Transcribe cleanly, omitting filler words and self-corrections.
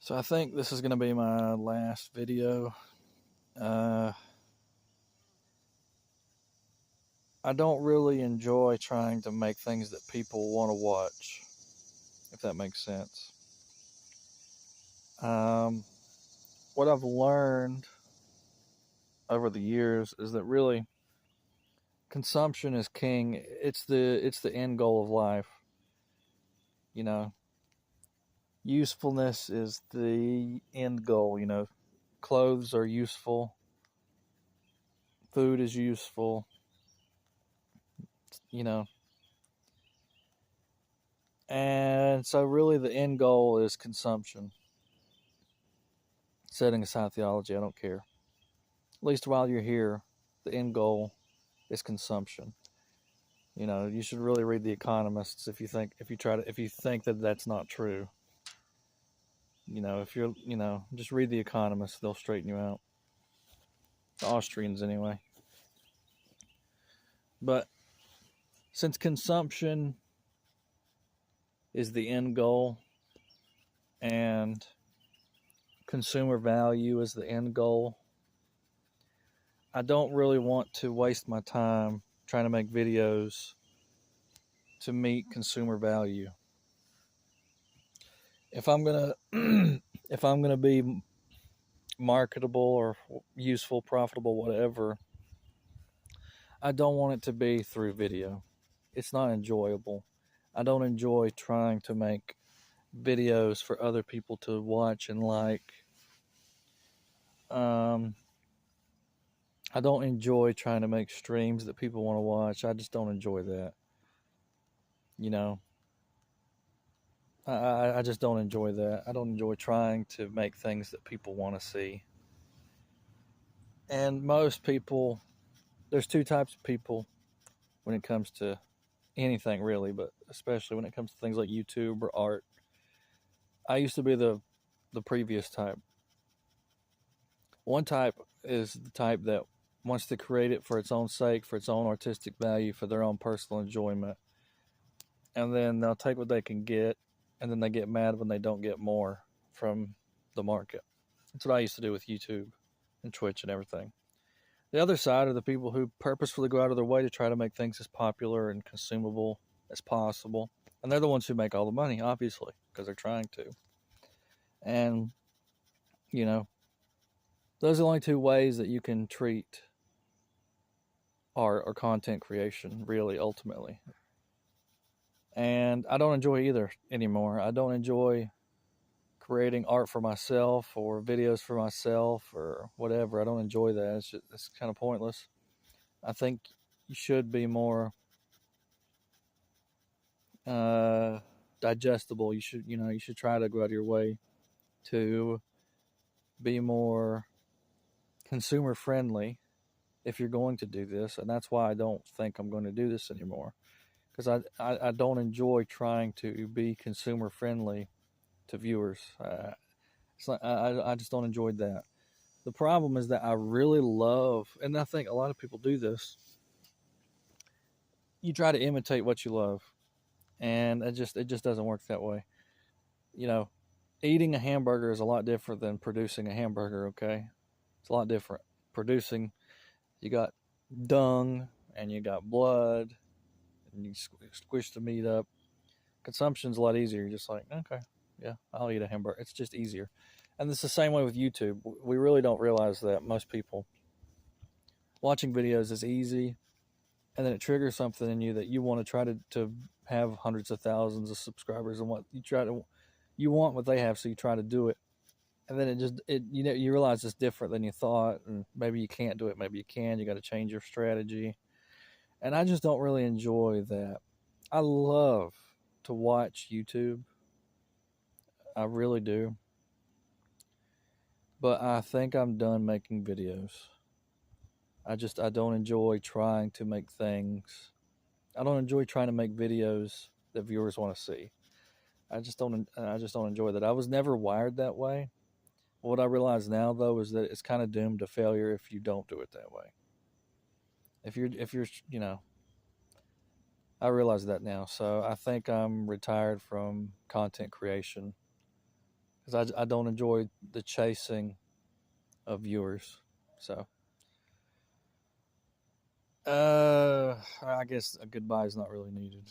So I think this is going to be my last video. Uh, I don't really enjoy trying to make things that people want to watch, if that makes sense. Um, what I've learned over the years is that really consumption is king. It's the end goal of life. You know, usefulness is the end goal. Clothes are useful, food is useful. You know, and so really the end goal is consumption. Setting aside theology, I don't care. At least while you're here, the end goal is consumption. You should really read The Economists if you think that that's not true. If you're, just read The Economist, they'll straighten you out. The Austrians, anyway. But since consumption is the end goal and consumer value is the end goal, I don't really want to waste my time trying to make videos to meet consumer value. If I'm gonna if I'm gonna be marketable or useful, profitable, whatever, I don't want it to be through video. It's not enjoyable. I don't enjoy trying to make videos for other people to watch and like. I don't enjoy trying to make streams that people want to watch. I just don't enjoy that. You know, I just don't enjoy that. I don't enjoy trying to make things that people want to see. And most people, there's two types of people when it comes to anything really, but especially when it comes to things like YouTube or art. I used to be the previous type. One type is the type that wants to create it for its own sake, for its own artistic value, for their own personal enjoyment. And then they'll take what they can get, and then they get mad when they don't get more from the market. That's what I used to do with YouTube and Twitch and everything. The other side are the people who purposefully go out of their way to try to make things as popular and consumable as possible. And they're the ones who make all the money, obviously, because they're trying to. And, you know, those are the only two ways that you can treat art or content creation, really, ultimately. And I don't enjoy either anymore. I don't enjoy creating art for myself or videos for myself or whatever. I don't enjoy that. It's kind of pointless. I think you should be more uh, digestible. You should try to go out of your way to be more consumer friendly if you're going to do this. And that's why I don't think I'm going to do this anymore, because I don't enjoy trying to be consumer friendly to viewers. I just don't enjoy that. The problem is that I really love, and I think a lot of people do this. You try to imitate what you love, and it just doesn't work that way. You know, eating a hamburger is a lot different than producing a hamburger. Okay, it's a lot different. Producing, you got dung and you got blood, and you squish the meat up. Consumption's a lot easier. You're just like, okay, yeah, I'll eat a hamburger. It's just easier. And it's the same way with YouTube. We really don't realize that most people watching videos is easy, and then it triggers something in you that you want to try to have hundreds of thousands of subscribers, and you want what they have, so you try to do it, and then you realize it's different than you thought, and maybe you can't do it, maybe you can. You got to change your strategy, and I just don't really enjoy that. I love to watch YouTube. I really do. But I think I'm done making videos. I don't enjoy trying to make things. I don't enjoy trying to make videos that viewers want to see. I just don't enjoy that. I was never wired that way. What I realize now though is that it's kind of doomed to failure if you don't do it that way. If you're I realize that now. So I think I'm retired from content creation. because I don't enjoy the chasing of viewers. So, I guess a goodbye is not really needed.